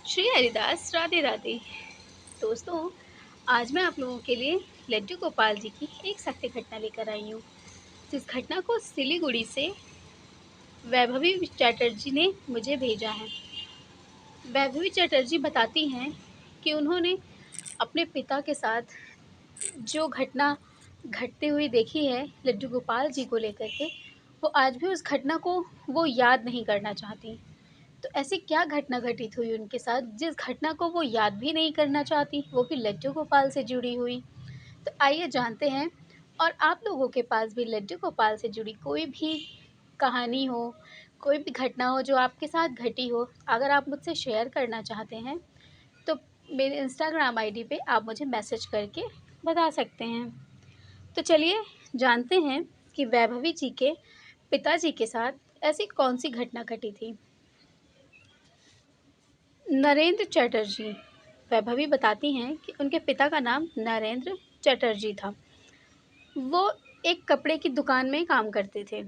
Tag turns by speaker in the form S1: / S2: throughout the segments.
S1: श्री हरिदास राधे राधे। दोस्तों, आज मैं आप लोगों के लिए लड्डू गोपाल जी की एक सत्य घटना लेकर आई हूँ। जिस घटना को सिलीगुड़ी से वैभवी चैटर्जी ने मुझे भेजा है। वैभवी चैटर्जी बताती हैं कि उन्होंने अपने पिता के साथ जो घटना घटते हुए देखी है लड्डू गोपाल जी को लेकर के, वो आज भी उस घटना को वो याद नहीं करना चाहती। तो ऐसी क्या घटना घटित हुई उनके साथ जिस घटना को वो याद भी नहीं करना चाहती, वो भी लड्डू गोपाल से जुड़ी हुई। तो आइए जानते हैं। और आप लोगों के पास भी लड्डू गोपाल से जुड़ी कोई भी कहानी हो, कोई भी घटना हो जो आपके साथ घटी हो, अगर आप मुझसे शेयर करना चाहते हैं तो मेरे इंस्टाग्राम आईडी पे आप मुझे मैसेज करके बता सकते हैं। तो चलिए जानते हैं कि वैभवी जी के पिताजी के साथ ऐसी कौन सी घटना घटी थी। नरेंद्र चटर्जी। वैभवी बताती हैं कि उनके पिता का नाम नरेंद्र चटर्जी था। वो एक कपड़े की दुकान में काम करते थे।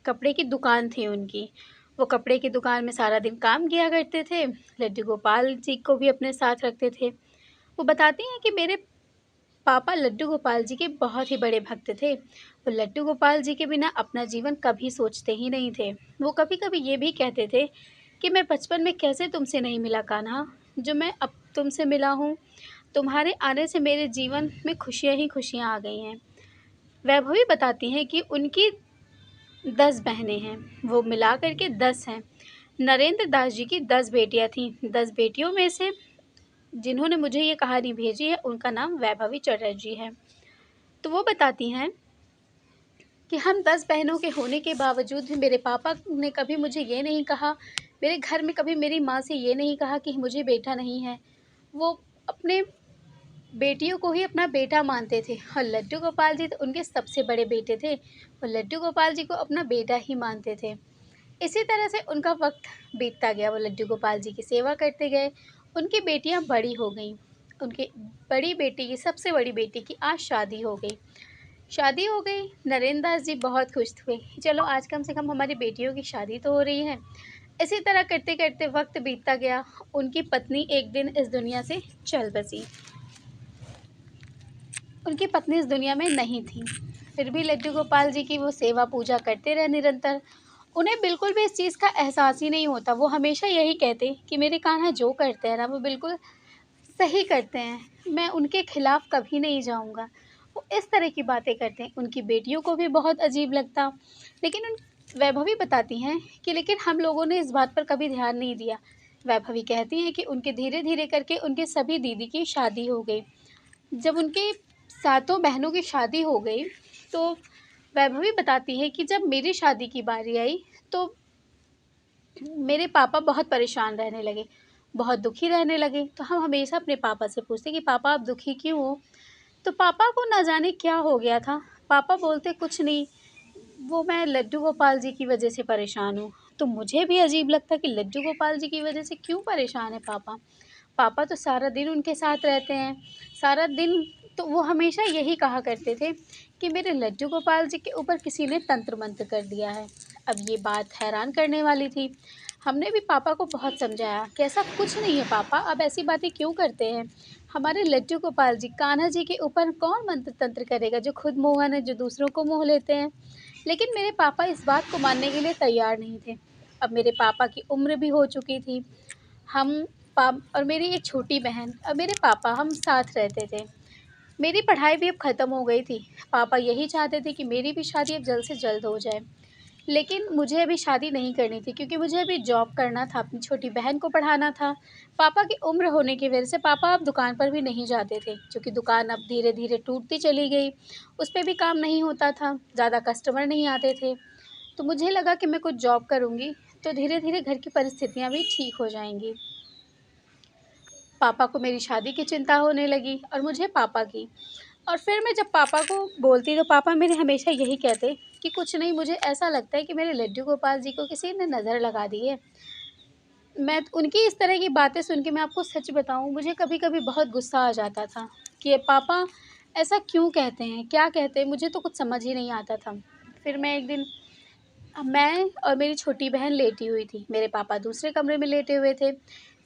S1: कपड़े की दुकान थी उनकी। वो कपड़े की दुकान में सारा दिन काम किया करते थे। लड्डू गोपाल जी को भी अपने साथ रखते थे। वो बताती हैं कि मेरे पापा लड्डू गोपाल जी के बहुत ही बड़े भक्त थे। वो लड्डू गोपाल जी के बिना अपना जीवन कभी सोचते ही नहीं थे। वो कभी-कभी ये भी कहते थे कि मैं बचपन में कैसे तुमसे नहीं मिला कान्हा, जो मैं अब तुमसे मिला हूँ। तुम्हारे आने से मेरे जीवन में खुशियाँ ही खुशियाँ आ गई हैं। वैभवी बताती हैं कि उनकी 10 बहनें हैं, वो मिला कर के 10 हैं। नरेंद्र दास जी की 10 बेटियाँ थीं। 10 बेटियों में से जिन्होंने मुझे ये कहानी भेजी है, उनका नाम वैभवी चटर्जी है। तो वो बताती हैं कि हम 10 बहनों के होने के बावजूद भी मेरे पापा ने कभी मुझे ये नहीं कहा, मेरे घर में कभी मेरी माँ से ये नहीं कहा कि मुझे बेटा नहीं है। वो अपने बेटियों को ही अपना बेटा मानते थे और लड्डू गोपाल जी तो उनके सबसे बड़े बेटे थे और लड्डू गोपाल जी को अपना बेटा ही मानते थे। इसी तरह से उनका वक्त बीतता गया। वो लड्डू गोपाल जी की सेवा करते गए। उनकी बेटियां बड़ी हो गईं। उनकी बड़ी बेटी की सबसे बड़ी बेटी की आज शादी हो गई। शादी हो गई। नरेंद्र दास जी बहुत खुश हुए। चलो आज कम से कम हमारी बेटियों की शादी तो हो रही है। इसी तरह करते करते वक्त बीतता गया। उनकी पत्नी एक दिन इस दुनिया से चल बसी। उनकी पत्नी इस दुनिया में नहीं थी। फिर भी लड्डू गोपाल जी की वो सेवा पूजा करते रहे निरंतर। उन्हें बिल्कुल भी इस चीज़ का एहसास ही नहीं होता। वो हमेशा यही कहते कि मेरे कान्हा जो करते हैं ना वो बिल्कुल सही करते हैं। मैं उनके खिलाफ कभी नहीं जाऊँगा। वो इस तरह की बातें करते हैं। उनकी बेटियों को भी बहुत अजीब लगता। लेकिन उन वैभवी बताती हैं कि लेकिन हम लोगों ने इस बात पर कभी ध्यान नहीं दिया। वैभवी कहती हैं कि उनके धीरे-धीरे करके उनके सभी दीदी की शादी हो गई। जब उनके सातों बहनों की शादी हो गई, तो वैभवी बताती है कि जब मेरी शादी की बारी आई, तो मेरे पापा बहुत परेशान रहने लगे, बहुत दुखी रहने लगे। तो हम हमेशा अपने पापा से पूछते कि पापा आप दुखी क्यों हो? तो पापा को ना जाने क्या हो गया था। पापा बोलते कुछ नहीं, वो मैं लड्डू गोपाल जी की वजह से परेशान हूँ। तो मुझे भी अजीब लगता कि लड्डू गोपाल जी की वजह से क्यों परेशान है पापा? पापा तो सारा दिन उनके साथ रहते हैं, सारा दिन। तो वो हमेशा यही कहा करते थे कि मेरे लड्डू गोपाल जी के ऊपर किसी ने तंत्र मंत्र कर दिया है। अब ये बात हैरान करने वाली थी। हमने भी पापा को बहुत समझाया कि ऐसा कुछ नहीं है पापा, अब ऐसी बातें क्यों करते हैं? हमारे लड्डू गोपाल जी, कान्हा जी के ऊपर कौन मंत्र तंत्र करेगा, जो खुद मोहन है, जो दूसरों को मोह लेते हैं। लेकिन मेरे पापा इस बात को मानने के लिए तैयार नहीं थे। अब मेरे पापा की उम्र भी हो चुकी थी। हम पाप और मेरी एक छोटी बहन और मेरे पापा हम साथ रहते थे। मेरी पढ़ाई भी अब ख़त्म हो गई थी। पापा यही चाहते थे कि मेरी भी शादी अब जल्द से जल्द हो जाए। लेकिन मुझे अभी शादी नहीं करनी थी क्योंकि मुझे अभी जॉब करना था, अपनी छोटी बहन को पढ़ाना था। पापा की उम्र होने की वजह से पापा अब दुकान पर भी नहीं जाते थे, क्योंकि दुकान अब धीरे-धीरे टूटती चली गई। उस पे भी काम नहीं होता था, ज़्यादा कस्टमर नहीं आते थे। तो मुझे लगा कि मैं कुछ जॉब करूँगी, तो धीरे-धीरे घर की परिस्थितियाँ भी ठीक हो जाएँगी। पापा को मेरी शादी की चिंता होने लगी और मुझे पापा की। और फिर मैं जब पापा को बोलती तो पापा मेरे हमेशा यही कहते कि कुछ नहीं, मुझे ऐसा लगता है कि मेरे लड्डू गोपाल जी को किसी ने नज़र लगा दी है। मैं उनकी इस तरह की बातें सुन के, मैं आपको सच बताऊँ, मुझे कभी-कभी बहुत गुस्सा आ जाता था कि ये पापा ऐसा क्यों कहते हैं? क्या कहते हैं? मुझे तो कुछ समझ ही नहीं आता था। फिर मैं एक दिन अब मैं और मेरी छोटी बहन लेटी हुई थी, मेरे पापा दूसरे कमरे में लेटे हुए थे।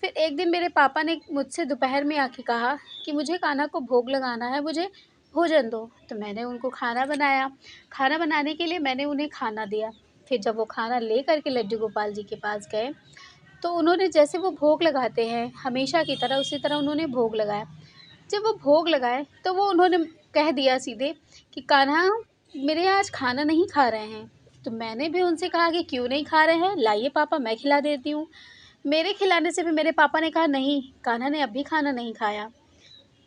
S1: फिर एक दिन मेरे पापा ने मुझसे दोपहर में आके कहा कि मुझे कान्हा को भोग लगाना है, मुझे भोजन दो। तो मैंने उनको खाना बनाया, खाना बनाने के लिए मैंने उन्हें खाना दिया। फिर जब वो खाना लेकर के लड्डू गोपाल जी के पास गए, तो उन्होंने जैसे वो भोग लगाते हैं हमेशा की तरह, उसी तरह उन्होंने भोग लगाया। जब वो भोग लगाए तो वो उन्होंने कह दिया सीधे कि कान्हा मेरे यहाँ आज खाना नहीं खा रहे हैं। तो मैंने भी उनसे कहा कि क्यों नहीं खा रहे हैं, लाइए पापा मैं खिला देती हूँ। मेरे खिलाने से भी मेरे पापा ने कहा नहीं, कान्हा ने अभी खाना नहीं खाया।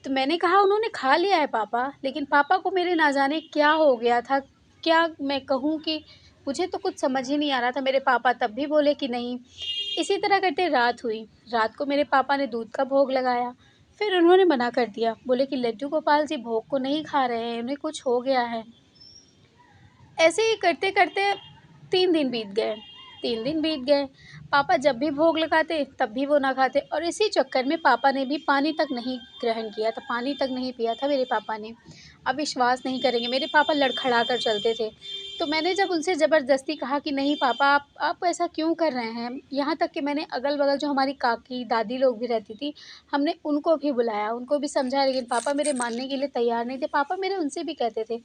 S1: तो मैंने कहा उन्होंने खा लिया है पापा, लेकिन पापा को मेरे ना जाने क्या हो गया था, क्या मैं कहूँ कि मुझे तो कुछ समझ ही नहीं आ रहा था। मेरे पापा तब भी बोले कि नहीं। इसी तरह करते रात हुई। रात को मेरे पापा ने दूध का भोग लगाया, फिर उन्होंने मना कर दिया, बोले कि लड्डू गोपाल जी भोग को नहीं खा रहे हैं, उन्हें कुछ हो गया है। ऐसे ही करते-करते 3 दिन बीत गए, 3 दिन बीत गए। पापा जब भी भोग लगाते तब भी वो ना खाते, और इसी चक्कर में पापा ने भी पानी तक नहीं ग्रहण किया था, पानी तक नहीं पिया था मेरे पापा ने। आप विश्वास नहीं करेंगे, मेरे पापा लड़खड़ा कर चलते थे। तो मैंने जब उनसे ज़बरदस्ती कहा कि नहीं पापा आप ऐसा क्यों कर रहे हैं? यहाँ तक कि मैंने अगल-बगल जो हमारी काकी, दादी लोग भी रहती थी, हमने उनको भी बुलाया, उनको भी समझाया, लेकिन पापा मेरे मानने के लिए तैयार नहीं थे। पापा मेरे उनसे भी कहते थे,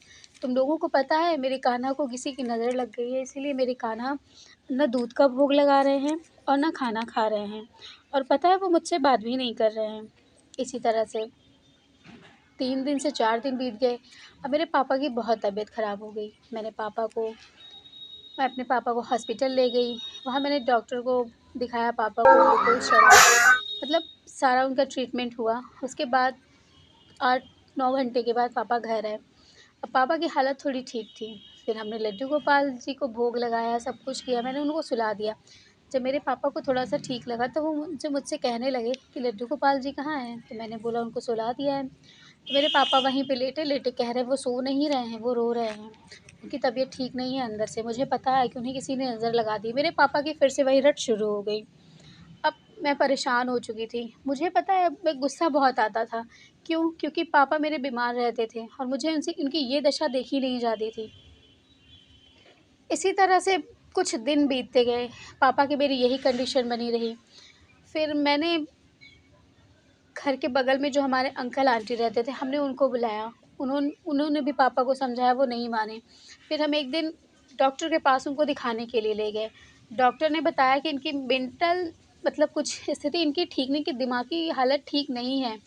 S1: तुम लोगों को पता है मेरे कान्हा को किसी की नज़र लग गई है, इसीलिए मेरे कान्हा ना दूध का भोग लगा रहे हैं और ना खाना खा रहे हैं, और पता है वो मुझसे बात भी नहीं कर रहे हैं। इसी तरह से 3 दिन से 4 दिन बीत गए। अब मेरे पापा की बहुत तबीयत ख़राब हो गई। मैं अपने पापा को हॉस्पिटल ले गई। वहाँ मैंने डॉक्टर को दिखाया, पापा को ग्लूकोज़ चढ़ा, मतलब सारा उनका ट्रीटमेंट हुआ। उसके बाद 8-9 घंटे के बाद पापा घर आए। अब पापा की हालत थोड़ी ठीक थी। फिर हमने लड्डू गोपाल जी को भोग लगाया, सब कुछ किया, मैंने उनको सुला दिया। जब मेरे पापा को थोड़ा-सा ठीक लगा तो वो मुझसे कहने लगे कि लड्डू गोपाल जी कहाँ हैं? तो मैंने बोला उनको सुला दिया है। तो मेरे पापा वहीं पे लेटे-लेटे कह रहे हैं वो सो नहीं रहे हैं, वो रो रहे हैं। उनकी तबीयत ठीक नहीं है अंदर से, मुझे पता है कि उन्हें किसी ने नज़र लगा दी। मेरे पापा की फिर से वही रट शुरू हो गई। अब मैं परेशान हो चुकी थी। मुझे पता है मैं गुस्सा बहुत आता था। क्यों? क्योंकि पापा मेरे बीमार रहते थे और मुझे उनसे इनकी ये दशा देखी नहीं जाती थी। इसी तरह से कुछ दिन बीतते गए, पापा की मेरी यही कंडीशन बनी रही। फिर मैंने घर के बगल में जो हमारे अंकल आंटी रहते थे, हमने उनको बुलाया। उन्होंने भी पापा को समझाया, वो नहीं माने। फिर हम एक दिन डॉक्टर के पास उनको दिखाने के लिए ले गए। डॉक्टर ने बताया कि इनकी मेंटल मतलब कुछ स्थिति इनकी ठीक नहीं, कि दिमागी हालत ठीक नहीं है।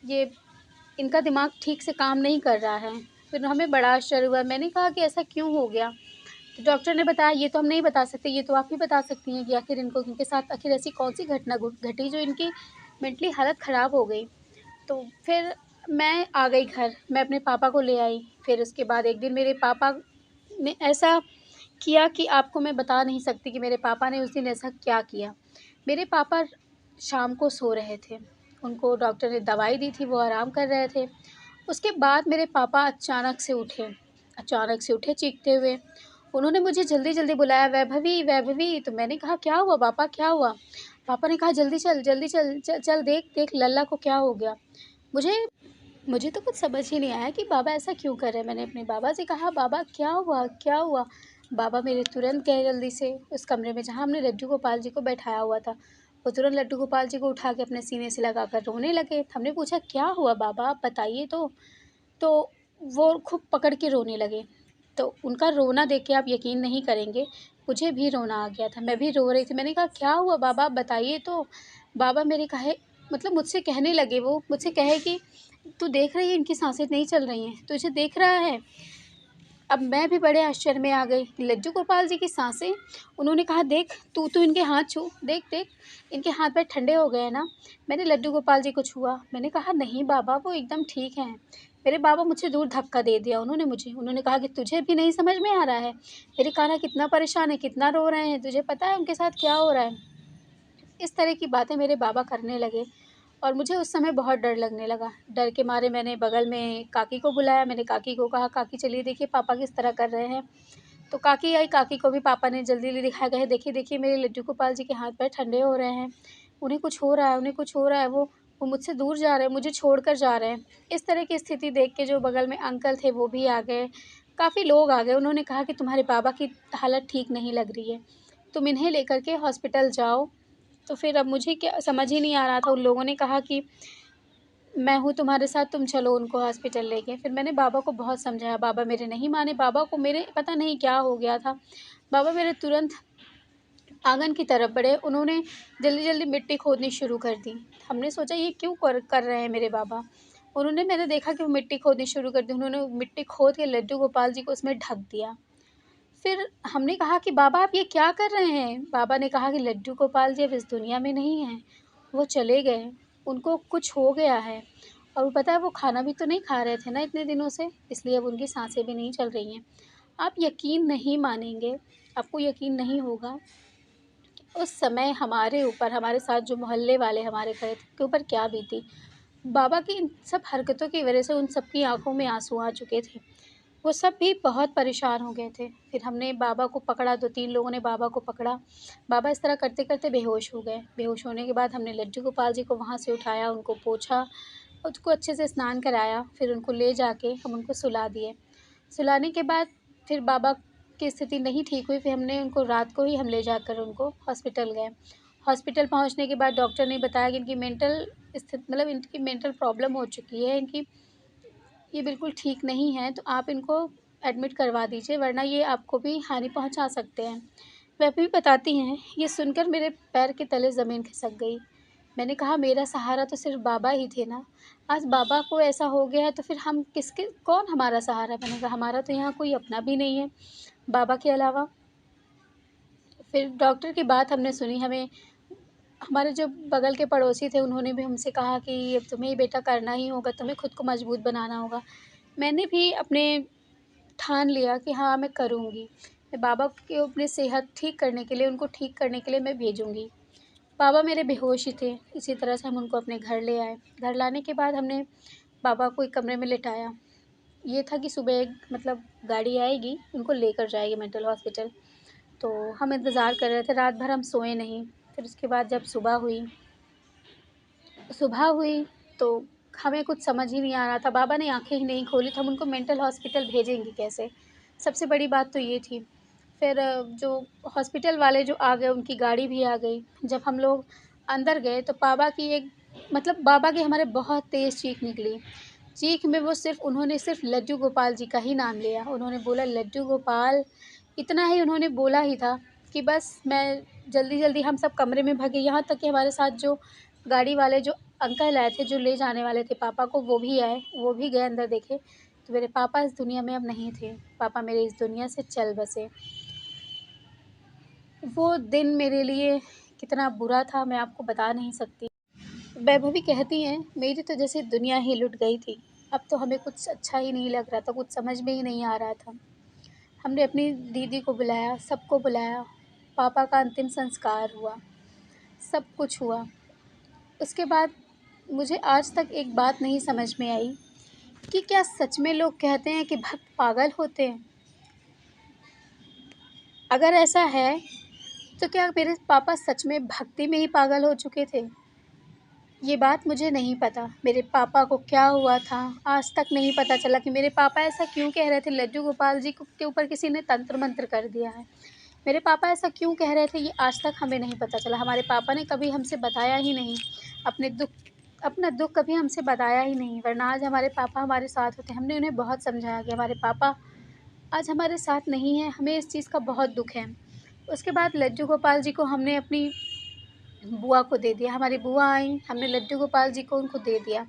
S1: ये इनका दिमाग ठीक से काम नहीं कर रहा है। फिर हमें बड़ा आश्चर्य हुआ। मैंने कहा कि ऐसा क्यों हो गया? तो डॉक्टर ने बताया ये तो हम नहीं बता सकते, ये तो आप ही बता सकती हैं कि आखिर इनके साथ आखिर ऐसी कौन-सी घटना घटी जो इनकी मेंटली हालत ख़राब हो गई। तो फिर मैं आ गई घर, मैं अपने पापा को ले आई। फिर उसके बाद एक दिन मेरे पापा ने ऐसा किया कि आपको मैं बता नहीं सकती कि मेरे पापा ने उस दिन ऐसा क्या किया। मेरे पापा शाम को सो रहे थे, उनको डॉक्टर ने दवाई दी थी, वो आराम कर रहे थे। उसके बाद मेरे पापा अचानक से उठे चीखते हुए। उन्होंने मुझे जल्दी-जल्दी बुलाया, वैभवी, वैभवी। तो मैंने कहा क्या हुआ पापा, क्या हुआ? पापा ने कहा जल्दी चल, चल देख देख लल्ला को क्या हो गया। मुझे मुझे तो कुछ समझ ही नहीं आया कि बाबा ऐसा क्यों कर रहे हैं। मैंने अपने बाबा से कहा बाबा क्या हुआ, क्या हुआ? बाबा मेरे तुरंत गए जल्दी से उस कमरे में जहाँ हमने लड्डू गोपाल जी को बैठाया हुआ था। वो तुरंत लड्डू गोपाल जी को उठा के अपने सीने से लगाकर रोने लगे। हमने पूछा क्या हुआ बाबा, आप बताइए तो? तो वो खूब पकड़ के रोने लगे। तो उनका रोना देख के आप यकीन नहीं करेंगे, मुझे भी रोना आ गया था, मैं भी रो रही थी। मैंने कहा क्या हुआ बाबा, आप बताइए तो? बाबा मेरे कहे मतलब मुझसे कहने लगे, वो मुझसे कहे कि तू देख रही है इनकी साँसें नहीं चल रही हैं, तुझे देख रहा है? अब मैं भी बड़े आश्चर्य में आ गई, लड्डू गोपाल जी की साँसें? उन्होंने कहा देख तू इनके हाथ छू, देख देख इनके हाथ पैर ठंडे हो गए हैं ना। मैंने लड्डू गोपाल जी को छुआ, मैंने कहा नहीं बाबा वो एकदम ठीक हैं। मेरे बाबा मुझसे दूर धक्का दे दिया उन्होंने कहा कि तुझे भी नहीं समझ में आ रहा है? मेरे कान्हा कितना परेशान है, कितना रो रहे हैं, तुझे पता है उनके साथ क्या हो रहा है? इस तरह की बातें मेरे बाबा करने लगे और मुझे उस समय बहुत डर लगने लगा। डर के मारे मैंने बगल में काकी को बुलाया, मैंने काकी को कहा काकी चलिए देखिए पापा किस तरह कर रहे हैं। तो काकी आई, काकी को भी पापा ने जल्दी दिखाया, कहे देखिए देखिए मेरे लड्डू गोपाल जी के हाथ पैर ठंडे हो रहे हैं, उन्हें कुछ हो रहा है, उन्हें कुछ हो रहा है, वो मुझसे दूर जा रहे हैं, मुझे छोड़कर जा रहे हैं। इस तरह की स्थिति देख के जो बगल में अंकल थे वो भी आ गए, काफ़ी लोग आ गए, उन्होंने कहा कि तुम्हारे बाबा की हालत ठीक नहीं लग रही है, तुम इन्हें लेकर के हॉस्पिटल जाओ। तो फिर अब मुझे क्या समझ ही नहीं आ रहा था, उन लोगों ने कहा कि मैं हूँ तुम्हारे साथ, तुम चलो उनको हॉस्पिटल लेके। फिर मैंने बाबा को बहुत समझाया, बाबा मेरे नहीं माने, बाबा को मेरे पता नहीं क्या हो गया था। बाबा मेरे तुरंत आंगन की तरफ बढ़े, उन्होंने जल्दी-जल्दी मिट्टी खोदनी शुरू कर दी। हमने सोचा ये क्यों कर रहे हैं मेरे बाबा? मैंने देखा कि वो मिट्टी खोदनी शुरू कर दी, उन्होंने मिट्टी खोद के लड्डू गोपाल जी को उसमें ढक दिया। फिर हमने कहा कि बाबा आप ये क्या कर रहे हैं? बाबा ने कहा कि लड्डू गोपाल जी अब इस दुनिया में नहीं हैं, वो चले गए, उनको कुछ हो गया है। और वो पता है वो खाना भी तो नहीं खा रहे थे ना इतने दिनों से, इसलिए अब उनकी साँसें भी नहीं चल रही हैं। आप यकीन नहीं मानेंगे, आपको यकीन नहीं होगा, उस समय हमारे ऊपर, हमारे साथ जो मोहल्ले वाले हमारे खड़े थे, के ऊपर क्या बीती। बाबा की इन सब हरकतों की वजह से उन सबकी आँखों में आँसू आ चुके थे। वो सब भी बहुत परेशान हो गए थे। फिर हमने बाबा को पकड़ा, 2-3 लोगों ने बाबा को पकड़ा। बाबा इस तरह करते-करते बेहोश हो गए। बेहोश होने के बाद हमने लड्डू गोपाल जी को वहाँ से उठाया, उनको पोंछा, उसको अच्छे से स्नान कराया, फिर उनको ले जाके हम उनको सुला दिए। सुलाने के बाद फिर बाबा की स्थिति नहीं ठीक हुई, फिर हमने उनको रात को ही हम ले जाकर उनको हॉस्पिटल गए। हॉस्पिटल पहुँचने के बाद डॉक्टर ने बताया कि इनकी इनकी मेंटल प्रॉब्लम हो चुकी है, ये बिल्कुल ठीक नहीं है, तो आप इनको एडमिट करवा दीजिए, वरना ये आपको भी हानि पहुँचा सकते हैं। वह भी बताती हैं, ये सुनकर मेरे पैर के तले ज़मीन खिसक गई। मैंने कहा मेरा सहारा तो सिर्फ़ बाबा ही थे ना, आज बाबा को ऐसा हो गया है तो फिर हम किसके कौन हमारा सहारा बनेगा? हमारा तो यहाँ कोई अपना भी नहीं है, बाबा के अलावा। फिर डॉक्टर की बात हमने सुनी, हमें हमारे जो बगल के पड़ोसी थे उन्होंने भी हमसे कहा कि अब तुम्हें बेटा करना ही होगा, तुम्हें खुद को मजबूत बनाना होगा। मैंने भी अपने ठान लिया कि हाँ, मैं करूँगी। मैं बाबा को अपनी सेहत ठीक करने के लिए, उनको ठीक करने के लिए मैं भेजूँगी। बाबा मेरे बेहोश ही थे, इसी तरह से हम उनको अपने घर ले आए। घर लाने के बाद हमने बाबा को एक कमरे में लिटाया। ये था कि सुबह एक गाड़ी आएगी, उनको लेकर जाएगी मेंटल हॉस्पिटल। तो हम इंतज़ार कर रहे थे, रात भर हम सोए नहीं। फिर उसके बाद जब सुबह हुई तो हमें कुछ समझ ही नहीं आ रहा था। बाबा ने आँखें ही नहीं खोली तो हम उनको मेंटल हॉस्पिटल भेजेंगे कैसे? सबसे बड़ी बात तो ये थी। फिर जो हॉस्पिटल वाले जो आ गए उनकी गाड़ी भी आ गई। जब हम लोग अंदर गए तो बाबा की हमारे बहुत तेज़ चीख निकली। चीख में उन्होंने सिर्फ़ लड्डू गोपाल जी का ही नाम लिया। उन्होंने बोला लड्डू गोपाल, इतना ही उन्होंने बोला ही था कि बस मैं जल्दी-जल्दी हम सब कमरे में भागे। यहाँ तक कि हमारे साथ जो गाड़ी वाले जो अंकल आए थे, जो ले जाने वाले थे पापा को, वो भी आए, वो भी गए अंदर देखे, तो मेरे पापा इस दुनिया में अब नहीं थे। पापा मेरे इस दुनिया से चल बसे। वो दिन मेरे लिए कितना बुरा था मैं आपको बता नहीं सकती। वैभवी कहती हैं, मेरी तो जैसे दुनिया ही लुट गई थी। अब तो हमें कुछ अच्छा ही नहीं लग रहा था, कुछ समझ में ही नहीं आ रहा था। हमने अपनी दीदी को बुलाया, सबको बुलाया, पापा का अंतिम संस्कार हुआ, सब कुछ हुआ। उसके बाद मुझे आज तक एक बात नहीं समझ में आई कि क्या सच में लोग कहते हैं कि भक्त पागल होते हैं? अगर ऐसा है, तो क्या मेरे पापा सच में भक्ति में ही पागल हो चुके थे? ये बात मुझे नहीं पता, मेरे पापा को क्या हुआ था, आज तक नहीं पता चला कि मेरे पापा ऐसा क्यों कह रहे थे, लड्डू गोपाल जी को के ऊपर किसी ने तंत्र-मंत्र कर दिया है। मेरे पापा ऐसा क्यों कह रहे थे, ये आज तक हमें नहीं पता चला। हमारे पापा ने कभी हमसे बताया ही नहीं, अपने दुःख अपना दुःख कभी हमसे बताया ही नहीं, वरना आज हमारे पापा हमारे साथ होते। हमने उन्हें बहुत समझाया कि हमारे पापा आज हमारे साथ नहीं हैं, हमें इस चीज़ का बहुत दुःख है। उसके बाद लड्डू गोपाल जी को हमने अपनी बुआ को दे दिया। हमारी बुआ आईं, हमने लड्डू गोपाल जी को उनको दे दिया।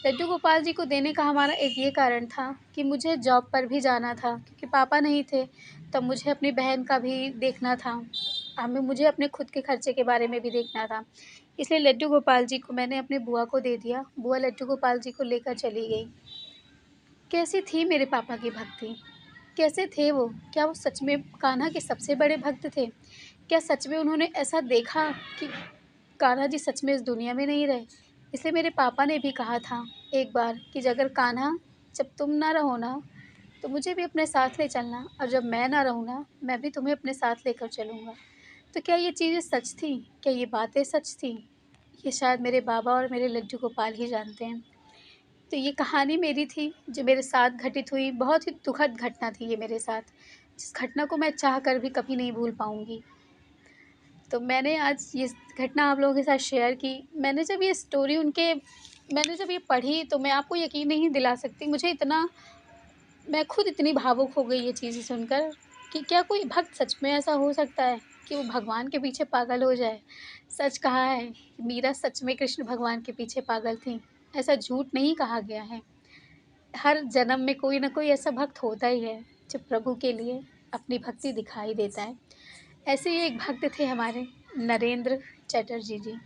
S1: लड्डू गोपाल जी को देने का हमारा एक ये कारण था कि मुझे जॉब पर भी जाना था, क्योंकि पापा नहीं थे, तब मुझे अपनी बहन का भी देखना था। मुझे अपने खुद के खर्चे के बारे में भी देखना था। इसलिए लड्डू गोपाल जी को मैंने अपनी बुआ को दे दिया। बुआ लड्डू गोपाल जी को लेकर चली गई। कैसी थी मेरे पापा की भक्ति? कैसे थे वो? क्या वो सच में कान्हा के सबसे बड़े भक्त थे? क्या सच में उन्होंने ऐसा देखा कि कान्हा जी सच में इस दुनिया में नहीं रहे? इसलिए मेरे पापा ने भी कहा था एक बार कि अगर कान्हा, जब तुम ना रहो ना, तो मुझे भी अपने साथ ले चलना, और जब मैं ना रहूँ ना, मैं भी तुम्हें अपने साथ लेकर चलूँगा। तो क्या ये चीज़ें सच थीं? क्या ये बातें सच थीं? ये शायद मेरे बाबा और मेरे लड्डू गोपाल ही जानते हैं। तो ये कहानी मेरी थी, जो मेरे साथ घटित हुई, बहुत ही दुखद घटना थी ये मेरे साथ, जिस घटना को मैं चाह कर भी कभी नहीं भूल पाऊँगी। तो मैंने आज ये घटना आप लोगों के साथ शेयर की। मैंने जब ये पढ़ी तो मैं आपको यकीन नहीं दिला सकती, मैं खुद इतनी भावुक हो गई ये चीज़ें सुनकर कि क्या कोई भक्त सच में ऐसा हो सकता है कि वो भगवान के पीछे पागल हो जाए? सच कहा है, मीरा सच में कृष्ण भगवान के पीछे पागल थीं, ऐसा झूठ नहीं कहा गया है। हर जन्म में कोई न कोई ऐसा भक्त होता ही है, जो प्रभु के लिए अपनी भक्ति दिखाई देता है। ऐसे ही एक भक्त थे हमारे नरेंद्र चटर्जी जी।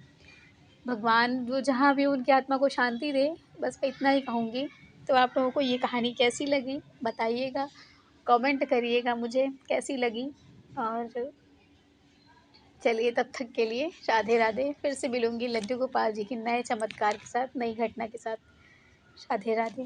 S1: भगवान वो जहाँ भी उनकी आत्मा को शांति दे, बस मैं इतना ही कहूँगी। तो आप लोगों को ये कहानी कैसी लगी बताइएगा, कमेंट करिएगा मुझे कैसी लगी। और चलिए तब तक के लिए राधे राधे। फिर से मिलूँगी लड्डू गोपाल जी की नए चमत्कार के साथ, नई घटना के साथ। राधे राधे।